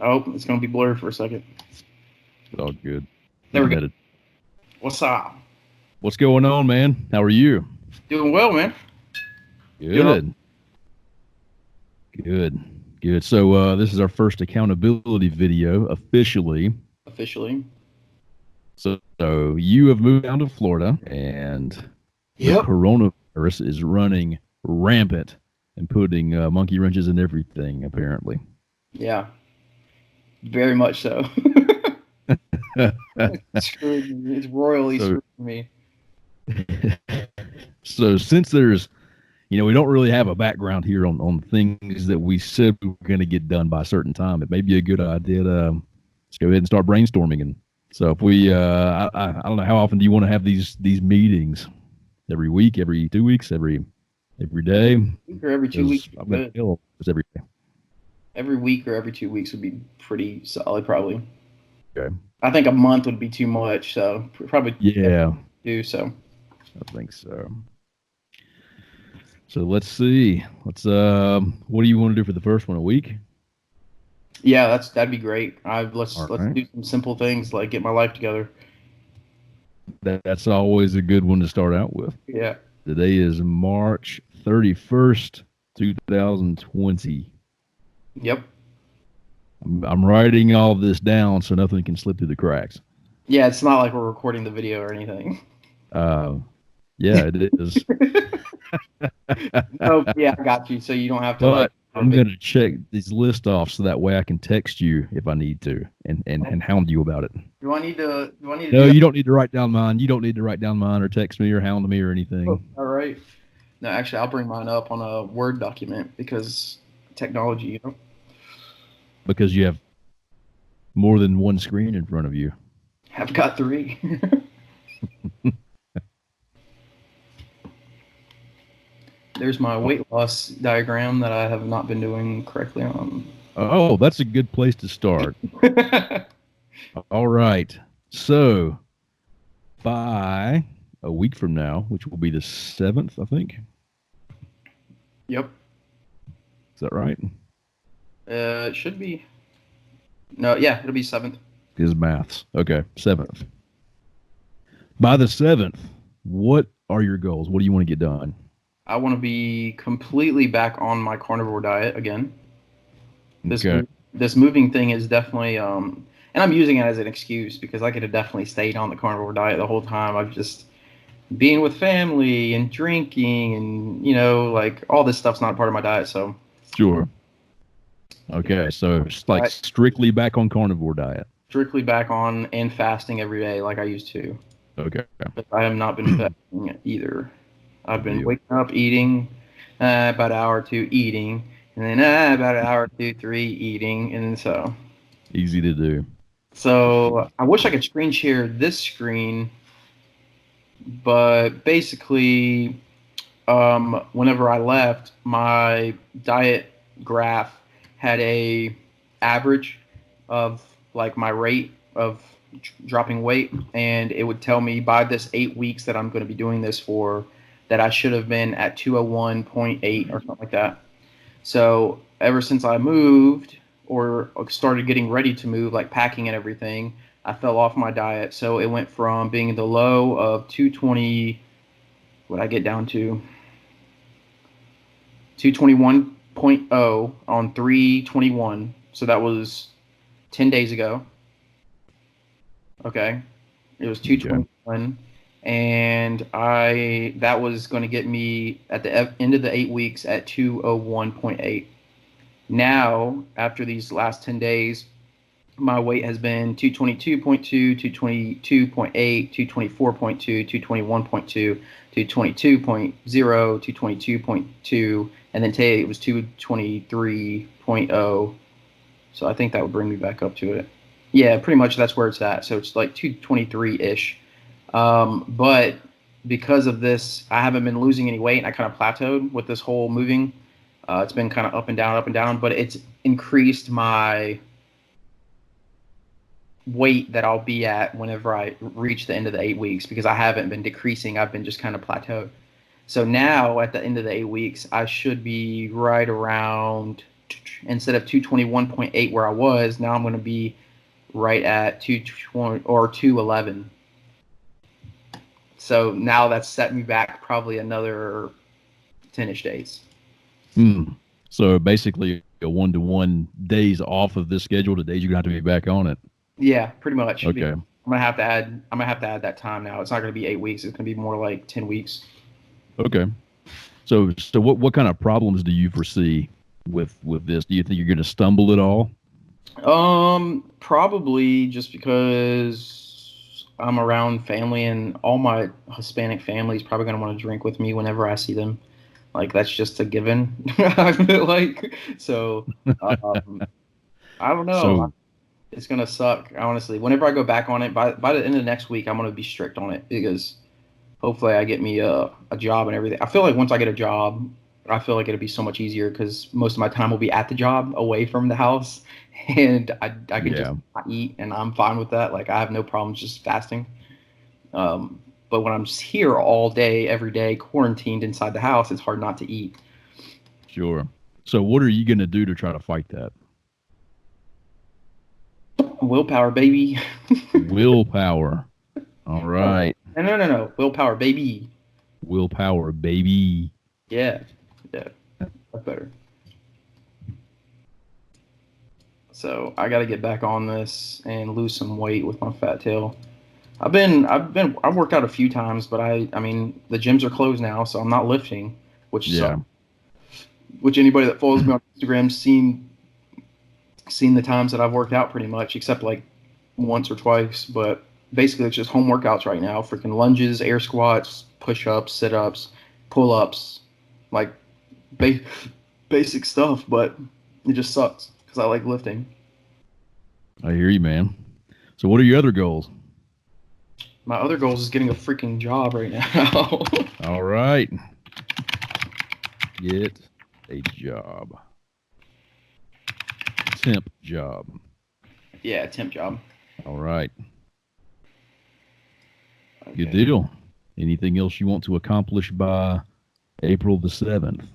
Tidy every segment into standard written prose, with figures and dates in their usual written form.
Oh, it's going to be blurred for a second. It's all good. There we go. What's up? What's going on, man? How are you? Doing well, man. Good. Good. So this is our first accountability video officially. So you have moved down to Florida, and the coronavirus is running rampant and putting monkey wrenches in everything, apparently. Yeah. Very much so. It's royally screwing me. So since there's, we don't really have a background here on things that we said we were going to get done by a certain time, it may be a good idea to let's go ahead and start brainstorming. And so if we, I don't know, how often do you want to have these meetings? Every week, every 2 weeks, every day? Or every 2 weeks. I'm going to kill this every day. Every week or every 2 weeks would be pretty solid, probably. Okay. I think a month would be too much, so probably do so. I think so. So let's see. What do you want to do for the first one? A week? Yeah, that'd be great. Let's do some simple things like get my life together. That's always a good one to start out with. Yeah. Today is March 31st, 2020. Yep. I'm writing all this down so nothing can slip through the cracks. Yeah, it's not like we're recording the video or anything. Yeah, it is. Oh, yeah, I got you. So you don't have to. But I'm going to check these list off so that way I can text you if I need to and hound you about it. Do I need to? No, you don't need to write down mine. You don't need to write down mine or text me or hound me or anything. Oh, all right. No, actually, I'll bring mine up on a Word document because technology, Because you have more than one screen in front of you. I've got 3. There's my weight loss diagram that I have not been doing correctly on. Oh, that's a good place to start. All right. So by a week from now, which will be the 7th, I think. Yep. Is that right? It should be. No, yeah, it'll be 7th. His maths. Okay, 7th. By the 7th, what are your goals? What do you want to get done? I want to be completely back on my carnivore diet again. This moving thing is definitely, and I'm using it as an excuse because I could have definitely stayed on the carnivore diet the whole time. I've just being with family and drinking and, like all this stuff's not part of my diet. So sure. Okay, so it's like strictly back on carnivore diet. Strictly back on and fasting every day like I used to. Okay. But I have not been fasting either. I've been waking up, eating, about an hour or 2 eating, and then about an hour or 2, 3 eating, and then so. Easy to do. So I wish I could screen share this screen, but basically, whenever I left, my diet graph had a average of like my rate of dropping weight, and it would tell me by this 8 weeks that I'm going to be doing this for that I should have been at 201.8 or something like that. So ever since I moved or started getting ready to move, like packing and everything, I fell off my diet. So it went from being in the low of 220, what I get down to 221.0 on 321. So that was 10 days ago. Okay. It was 221. And that was going to get me at the end of the 8 weeks at 201.8. Now, after these last 10 days, my weight has been 222.2, 222.8, 224.2, 221.2, 222.0, 222.2, and then today it was 223.0. So I think that would bring me back up to it. Yeah, pretty much that's where it's at. So it's like 223-ish. But because of this, I haven't been losing any weight. I kind of plateaued with this whole moving. It's been kind of up and down, but it's increased my weight that I'll be at whenever I reach the end of the 8 weeks because I haven't been decreasing. I've been just kind of plateaued. So now at the end of the 8 weeks, I should be right around instead of 221.8 where I was. Now I'm going to be right at 220 or 211. So now that's set me back probably another 10ish days. Hmm. So basically, a 1-to-1 days off of this schedule to days you're gonna have to be back on it. Yeah, pretty much. Okay. I'm gonna have to add that time now. It's not gonna be 8 weeks. It's gonna be more like 10 weeks. Okay. So what kind of problems do you foresee with this? Do you think you're gonna stumble at all? Probably just because I'm around family and all my Hispanic family is probably gonna want to drink with me whenever I see them. Like that's just a given. I feel like so. Um, I don't know. So It's gonna suck, honestly. Whenever I go back on it, by the end of next week, I'm gonna be strict on it because hopefully I get me a job and everything. I feel like once I get a job, I feel like it'll be so much easier because most of my time will be at the job, away from the house, and I can just yeah, not eat, and I'm fine with that. Like I have no problems just fasting. Um, but when I'm just here all day, every day, quarantined inside the house, it's hard not to eat. sure. So what are you gonna do to try to fight that? Willpower, baby. Willpower. All right. No. Willpower, baby. Willpower, baby. Yeah, yeah, that's better. So I got to get back on this and lose some weight with my fat tail. I've worked out a few times, but I mean, the gyms are closed now, so I'm not lifting, which sucks. Yeah. Which anybody that follows me on Instagram seen the times that I've worked out pretty much, except like once or twice. But basically, it's just home workouts right now. Freaking lunges, air squats, push ups, sit ups, pull ups, like ba- basic stuff. But it just sucks because I like lifting. I hear you, man. So what are your other goals? My other goal is getting a freaking job right now. All right. Get a job. Temp job. Yeah, temp job. All right. Good Okay. deal. Anything else you want to accomplish by April the 7th? Or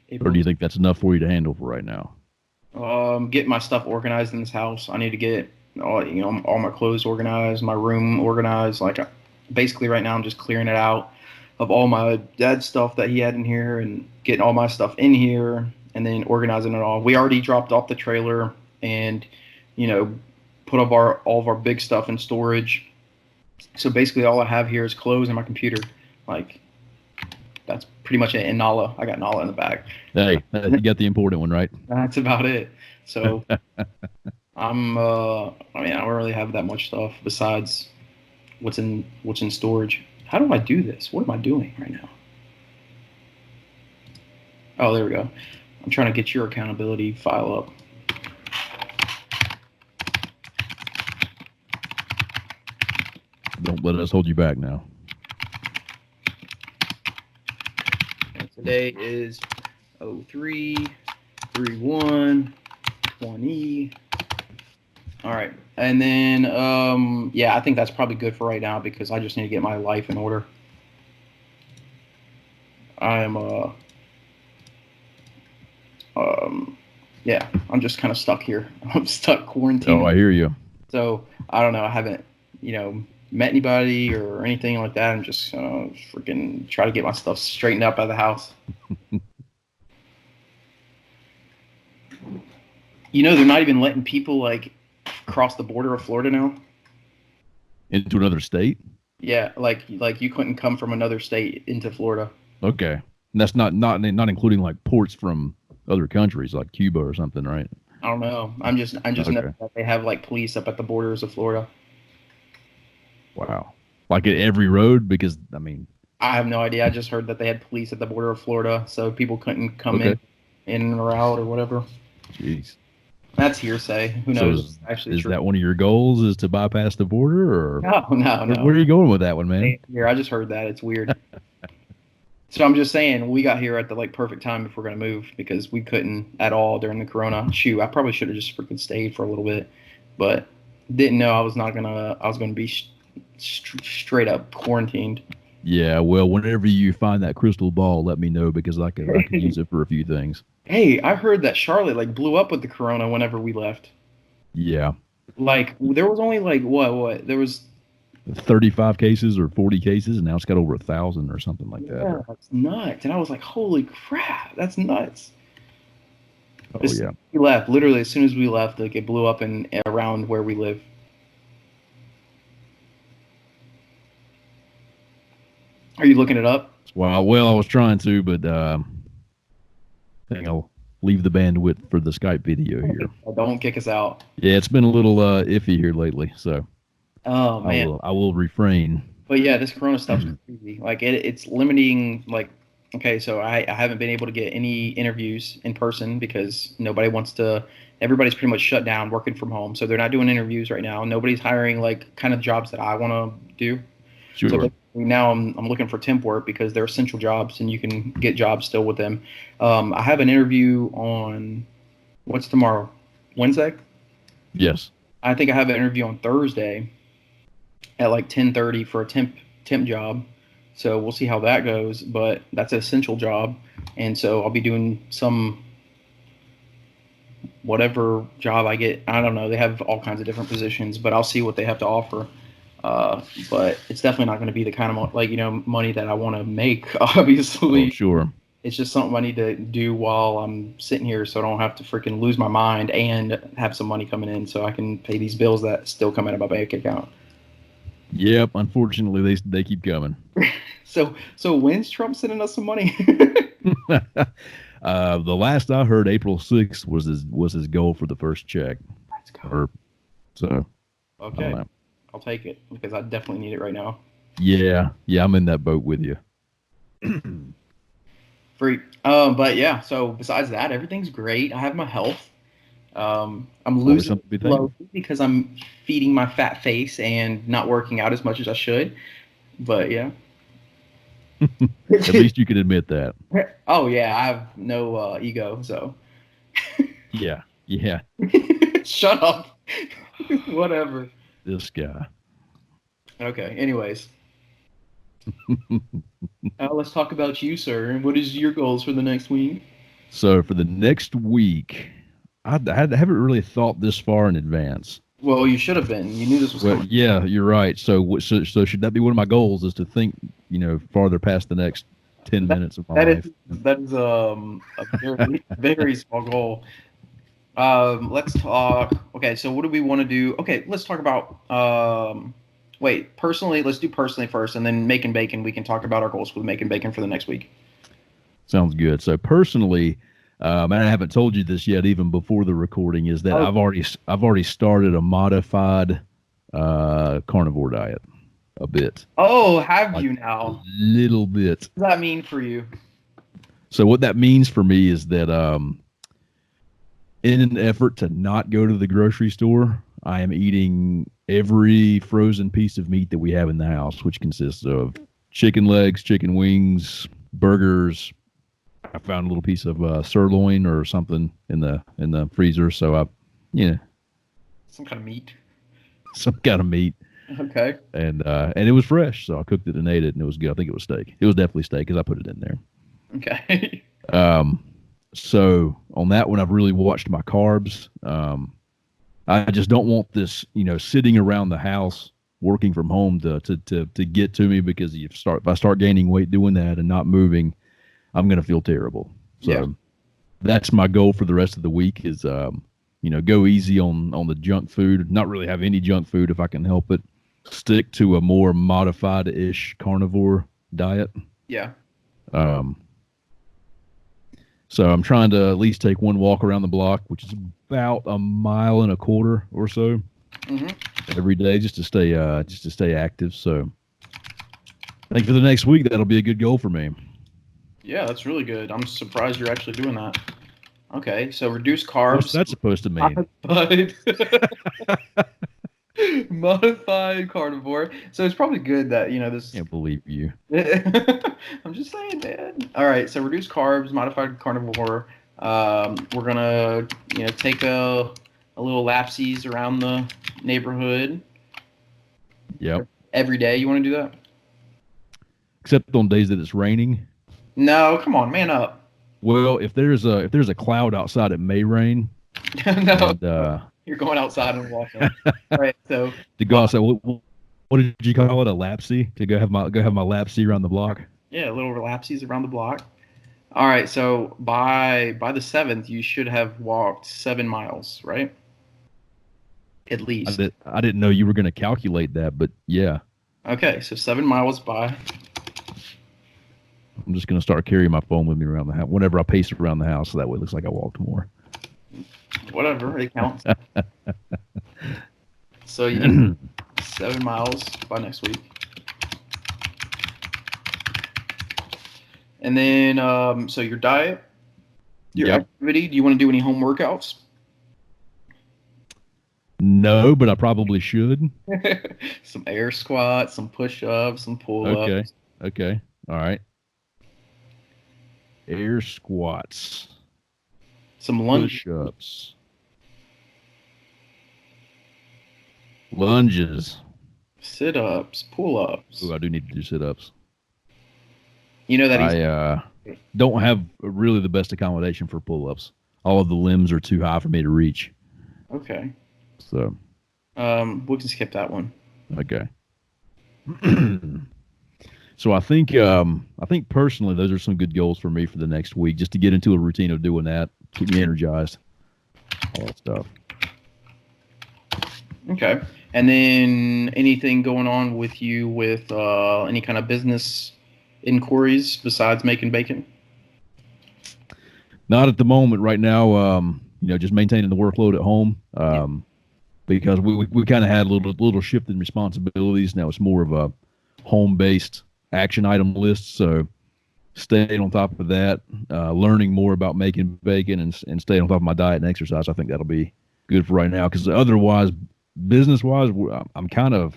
April. do you think that's enough for you to handle for right now? Get my stuff organized in this house. I need to get all my clothes organized, my room organized. Like basically right now, I'm just clearing it out of all my dad's stuff that he had in here and getting all my stuff in here and then organizing it all. We already dropped off the trailer and you know put up our all of our big stuff in storage. So basically, all I have here is clothes and my computer. Like that's pretty much it. And Nala, I got Nala in the back. Hey, you got the important one, right? That's about it. So I mean, I don't really have that much stuff besides what's in storage. How do I do this? What am I doing right now? Oh, there we go. I'm trying to get your accountability file up. Don't let us hold you back now. And today is 03 31 20. All right. And then yeah, I think that's probably good for right now because I just need to get my life in order. I am yeah, I'm just kind of stuck here. I'm stuck Oh, quarantined. I hear you. So I don't know. I haven't, met anybody or anything like that. I'm just freaking try to get my stuff straightened up out of the house. They're not even letting people like cross the border of Florida now. Into another state? Yeah, like you couldn't come from another state into Florida. Okay. And that's not including like ports from other countries like Cuba or something, right? I don't know. I'm just know Okay. that they have like police up at the borders of Florida. Wow. Like at every road because I mean, I have no idea. I just heard that they had police at the border of Florida, so people couldn't come okay. in or out or whatever. Jeez. That's hearsay. Who So knows if it's actually is true? that one of your goals is to bypass the border or No, no, where no. are you going with that one, man? Hey, here, I just heard that. It's weird. So I'm just saying we got here at the like perfect time if we're gonna move because we couldn't at all during the corona. Shoot, I probably should have just freaking stayed for a little bit, but didn't know I was not gonna. I was gonna be straight up quarantined. Yeah, well, whenever you find that crystal ball, let me know because I could use it for a few things. Hey, I heard that Charlotte like blew up with the corona whenever we left. Yeah, Like there was only like what there was. 35 cases or 40 cases, and now it's got over 1,000 or something like that. Yeah, that's nuts. And I was like, holy crap, that's nuts. Oh As soon yeah, as we left, literally as soon as we left, like it blew up in around where we live. Are you looking it up? well, I was trying to, but I think I'll leave the bandwidth for the Skype video here. Don't kick us out. Yeah, it's been a little iffy here lately, so Oh man. I will refrain. But yeah, this Corona stuff's crazy. Like it's limiting. Like, okay, so I haven't been able to get any interviews in person because nobody wants to. Everybody's pretty much shut down, working from home, so they're not doing interviews right now. Nobody's hiring like kind of jobs that I want to do. So Sure. basically now I'm looking for temp work because they're essential jobs and you can get jobs still with them. I have an interview on what's tomorrow, Wednesday. Yes. I think I have an interview on Thursday at like 10:30 for a temp job. So we'll see how that goes, but that's an essential job, and so I'll be doing some whatever job I get. I don't know. They have all kinds of different positions, but I'll see what they have to offer. But it's definitely not going to be the kind of like money that I want to make. Oh, Obviously, sure. it's just something I need to do while I'm sitting here, so I don't have to freaking lose my mind and have some money coming in, so I can pay these bills that still come out of my bank account. Yep. Unfortunately, they keep coming. So when's Trump sending us some money? The last I heard, April 6th was his goal for the first check. Let's go. Or so I don't Okay, know. I'll take it because I definitely need it right now. Yeah, yeah, I'm in that boat with you. Free. But yeah. So besides that, everything's great. I have my health. I'm Always losing something to be thankful. slowly because I'm feeding my fat face and not working out as much as I should. But yeah. At least you can admit that. Oh yeah, I have no ego. So Yeah, yeah. shut up. Whatever. This guy. Okay. Anyways, let's talk about you, sir. What is your goals for the next week? So for the next week, I haven't really thought this far in advance. Well, you should have been. You knew this was Well, coming. yeah, you're right. So should that be one of my goals? Is to think, farther past the next 10 minutes of my That is life. that is a very very small goal. Let's talk. Okay, so what do we want to do? Okay, let's talk about. Wait, personally, let's do personally first, and then Makin Bacon. We can talk about our goals with Makin Bacon for the next week. Sounds good. So personally, and I haven't told you this yet, even before the recording, is that Oh, I've already started a modified carnivore diet a bit, oh, have like you a now? little bit. What does that mean for you? So what that means for me is that in an effort to not go to the grocery store, I am eating every frozen piece of meat that we have in the house, which consists of chicken legs, chicken wings, burgers. I found a little piece of sirloin or something in the freezer, so yeah, Some kind of meat. some kind of meat, Okay. and it was fresh, so I cooked it and ate it, and it was good. I think it was steak. It was definitely steak because I put it in there. Okay. Um, so on that one, I've really watched my carbs. I just don't want this, sitting around the house working from home to get to me because if I start gaining weight doing that and not moving, I'm gonna feel terrible. Yeah. So that's my goal for the rest of the week is go easy on the junk food, not really have any junk food if I can help it. Stick to a more modified ish carnivore diet. Yeah. Um, So I'm trying to at least take one walk around the block, which is about a mile and a quarter or so Hmm. every day, just to stay active. So I think for the next week that'll be a good goal for me. Yeah, that's really good. I'm surprised you're actually doing that. Okay, so reduce What's carbs, that supposed to mean? modified, modified carnivore. So it's probably good that this. Can't believe you. I'm just saying, man. All right, so reduce carbs, modified carnivore. We're gonna take a little lapsies around the neighborhood Yep. every day. You want to do that? except on days that it's raining. No, come on, man up. Well, if there's a cloud outside, it may rain, No, and you're going outside and walking. All right, so to go by, outside. What did you call it? A lapsy? To go have my lapsy around the block. yeah, little relapses around the block. All right, so by the 7th, you should have walked 7 miles, right? At least. I didn't know you were going to calculate that, but yeah, Okay, so 7 miles by. I'm just going to start carrying my phone with me around the house whenever I pace around the house, so that way it looks like I walked more. Whatever, it counts. So you need 7 miles by next week. And then, so your diet, your Yep. activity. Do you want to do any home workouts? No, but I probably should. Some air squats, some push-ups, some Okay. pull-ups, Okay. All right. Air squats, some push-ups, lunges. sit-ups, pull-ups. Ooh, I do need to do sit-ups. You know that he's I don't have really the best accommodation for pull-ups. All of the limbs are too high for me to reach. okay. So, We can skip that one. okay. So I think personally those are some good goals for me for the next week, just to get into a routine of doing that, keep me energized, all that stuff. Okay. And then anything going on with you with any kind of business inquiries besides making bacon? Not at the moment right now. Just maintaining the workload at home. Because we kind of had a little shift in responsibilities. Now it's more of a home based action item list. So staying on top of that, learning more about making bacon, and staying on top of my diet and exercise. I think that'll be good for right now. Because otherwise, business wise, I'm kind of,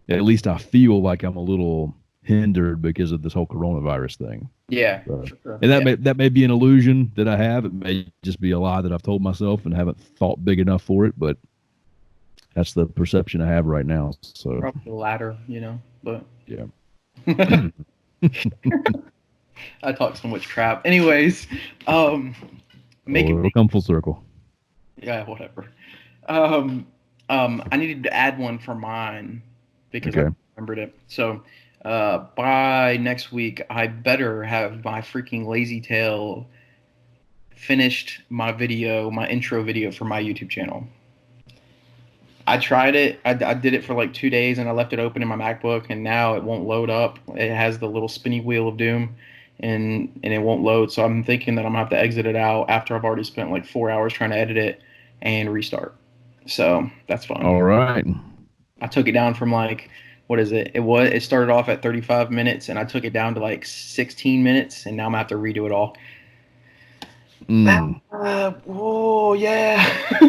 at least I feel like I'm a little hindered because of this whole coronavirus thing. Yeah, So, for sure. and Yeah. that may be an illusion that I have. It may just be a lie that I've told myself and haven't thought big enough for it. But that's the perception I have right now. So Probably the latter, but yeah. I talk so much crap. Anyways, making It'll come full circle. yeah, whatever. Um, I needed to add one for mine because I Okay. remembered it. So, by next week, I better have my freaking lazy tail finished my intro video for my YouTube channel. I tried it. I did it for like 2 days and I left it open in my MacBook and now it won't load up. It has the little spinny wheel of doom and it won't load. So I'm thinking that I'm gonna have to exit it out after I've already spent like 4 hours trying to edit it and restart. So that's fun. All right. I took it down from like what is it? It started off at 35 minutes and I took it down to like 16 minutes and now I'm gonna have to redo it all. Mm, Oh yeah.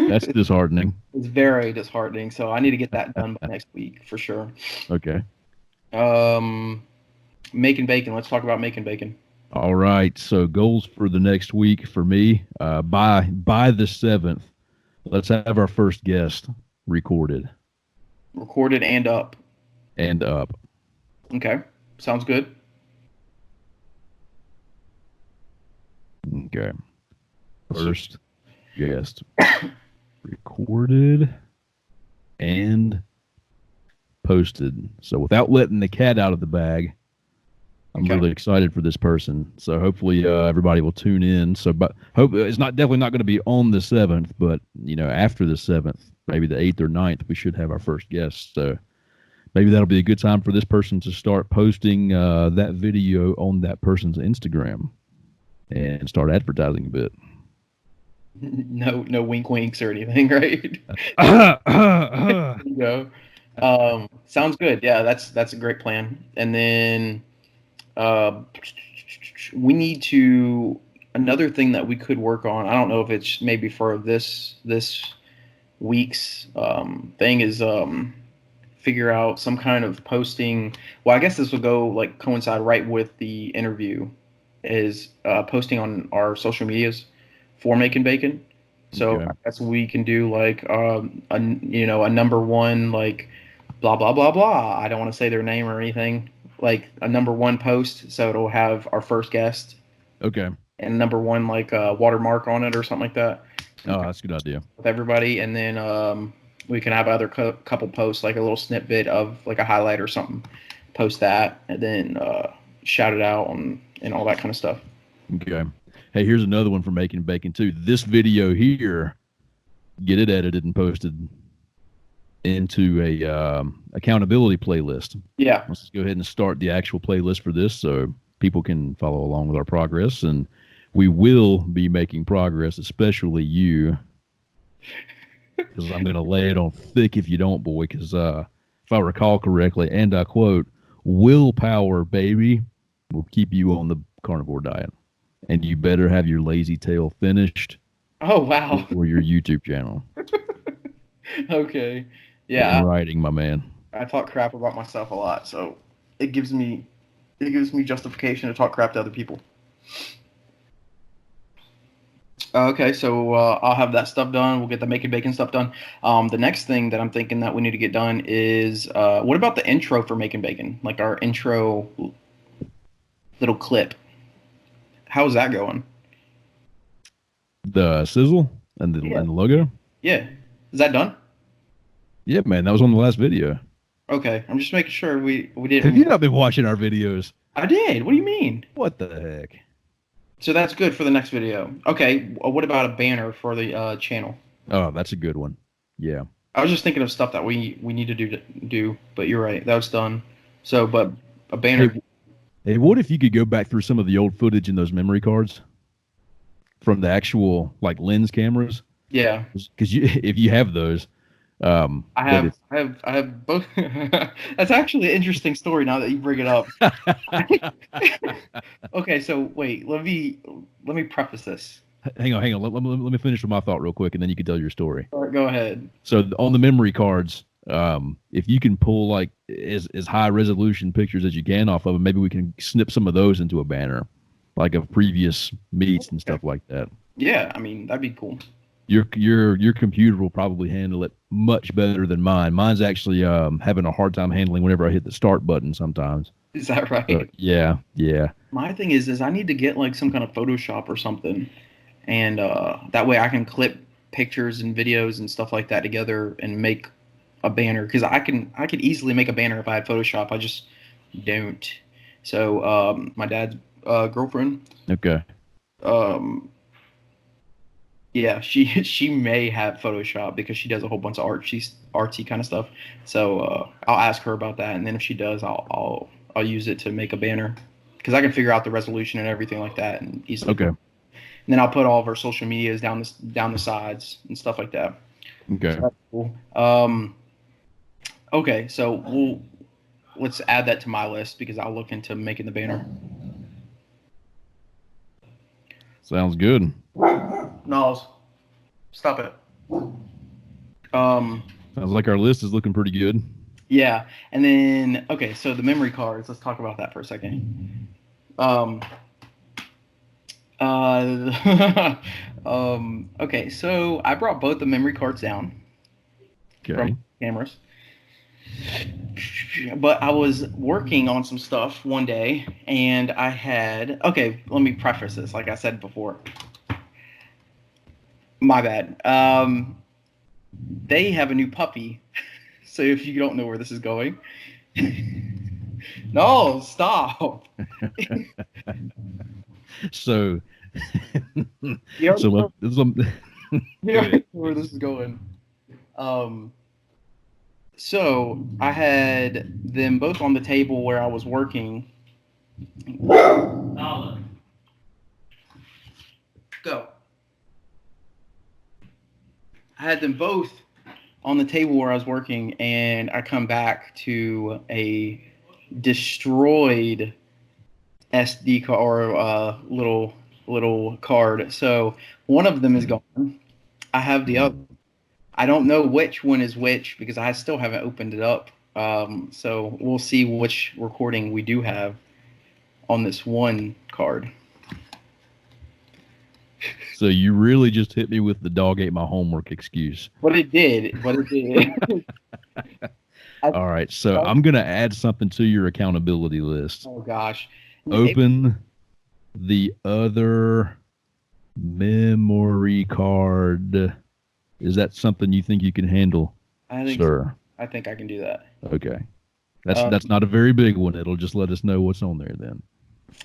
that's disheartening. It's very disheartening. So I need to get that done by next week for sure. Okay. Um, Making bacon. Let's talk about making bacon. All right. So goals for the next week for me, by the 7th, let's have our first guest recorded Recorded and up. and up. Okay, sounds good. Okay. First guest recorded and posted. So without letting the cat out of the bag, I'm Okay. really excited for this person. So hopefully everybody will tune in. So, but hope it's definitely not going to be on the 7th, but after the 7th, maybe the 8th or 9th, we should have our first guest. So maybe that'll be a good time for this person to start posting that video on that person's Instagram and start advertising a bit. No wink winks or anything, right? There you go. Sounds good. Yeah, that's a great plan. And then uh, we need to another thing that we could work on. I don't know if it's maybe for this week's thing is figure out some kind of posting. Well, I guess this will go like coincide right with the interview. Is posting on our social medias for making bacon. So Okay. I guess we can do like a number one like blah blah blah blah. I don't want to say their name or anything like a number one post, so it'll have our first guest Okay. and number one like watermark on it or something like that Oh, that's a good idea. with everybody, and then we can have other couple posts like a little snippet of like a highlight or something. Post that and then shout it out and all that kind of stuff. Okay. Hey, here's another one for Making Bacon too. This video here, get it edited and posted into a accountability playlist. Yeah. Let's just go ahead and start the actual playlist for this so people can follow along with our progress. And we will be making progress, especially you, because I'm going to lay it on thick if you don't, boy. Because if I recall correctly, and I quote, willpower, baby, will keep you on the carnivore diet. And you better have your lazy tail finished Oh wow. for your YouTube channel. Okay. In Yeah. writing, my man. I talk crap about myself a lot, so it gives me justification to talk crap to other people. Okay, so I'll have that stuff done. We'll get the Making Bacon stuff done. The next thing that I'm thinking that we need to get done is what about the intro for Making Bacon? Like our intro little clip. How's that going? The sizzle and the Yeah. logo. Yeah. Is that done? Yeah, man, that was on the last video. Okay, I'm just making sure we Have didn't. you not been watching our videos? I did. What do you mean? What the heck? So that's good for the next video. Okay, what about a banner for the channel? Oh, that's a good one. Yeah. I was just thinking of stuff that we need to do, but you're right. That was done. So, but a banner. Hey, what if you could go back through some of the old footage in those memory cards from the actual like lens cameras? Yeah, Because if you have those, I have both. That's actually an interesting story now that you bring it up. Okay, so wait, let me preface this. hang on. Let me finish with my thought real quick, and then you can tell your story. All right, go ahead. So on the memory cards, if you can pull like as high resolution pictures as you can off of them, maybe we can snip some of those into a banner, like of previous meets and stuff like that. Yeah, I mean that'd be cool. Your computer will probably handle it much better than mine. Mine's actually having a hard time handling whenever I hit the start button sometimes. Is that right? Yeah. My thing is I need to get like some kind of Photoshop or something, and that way I can clip pictures and videos and stuff like that together and make a banner. Because I could easily make a banner if I had Photoshop. I just don't. So my dad's girlfriend, Okay. um, yeah, she may have Photoshop because she does a whole bunch of art. She's artsy kind of stuff. So I'll ask her about that, and then if she does, I'll use it to make a banner because I can figure out the resolution and everything like that and easily. Okay. And then I'll put all of our social medias down the sides and stuff like that. Okay. So that's cool. Okay, so let's add that to my list because I'll look into making the banner. Sounds good. Knowles, stop it. Sounds like our list is looking pretty good. Yeah, and then okay, so the memory cards. Let's talk about that for a second. Okay, so I brought both the memory cards down Okay. from cameras, but I was working on some stuff one day, and I had. Okay, let me preface this. Like I said before, my bad. They have a new puppy. So if you don't know where this is going, no, stop. So, You so know, you go ahead. where this is going. So I had them both on the table where I was working. Go. I had them both on the table where I was working, and I come back to a destroyed SD card or little card. So one of them is gone. I have the other. I don't know which one is which because I still haven't opened it up. So we'll see which recording we do have on this one card. So you really just hit me with the dog ate my homework excuse. But it did. I, All right, so I'm gonna add something to your accountability list. oh gosh. Open the other memory card. Is that something you think you can handle, I think so. sir? I think I can do that. Okay. That's Um, not a very big one. It'll just let us know what's on there then.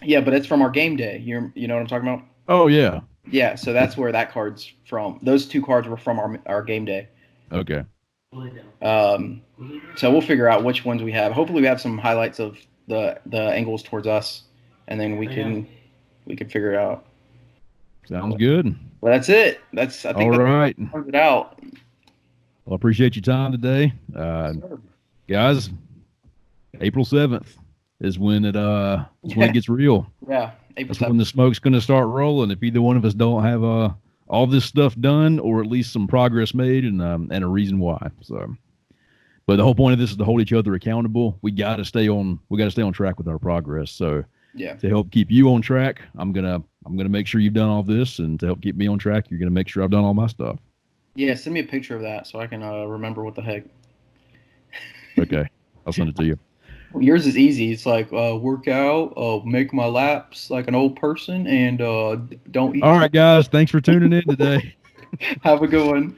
yeah, but it's from our game day. You know what I'm talking about? Oh yeah. Yeah, so that's where that card's from. Those two cards were from our game day. Okay. Um, so we'll figure out which ones we have. Hopefully, we have some highlights of the angles towards us, and then we can figure it out. Sounds good. Well, that's it. I All think that right. sums it out. Well, I appreciate your time today. Guys, April 7th is when it gets real. Yeah, April That's when 7th. the smoke's going to start rolling. If either one of us don't have all this stuff done, or at least some progress made, and a reason why. So, but the whole point of this is to hold each other accountable. We got to stay on. We got to stay on track with our progress. So, Yeah. to help keep you on track, I'm gonna make sure you've done all this, and to help keep me on track, you're gonna make sure I've done all my stuff. Yeah, send me a picture of that so I can remember what the heck. Okay, I'll send it to you. Well, yours is easy. It's like work out, make my laps like an old person, and don't eat. All right, guys. Thanks for tuning in today. Have a good one.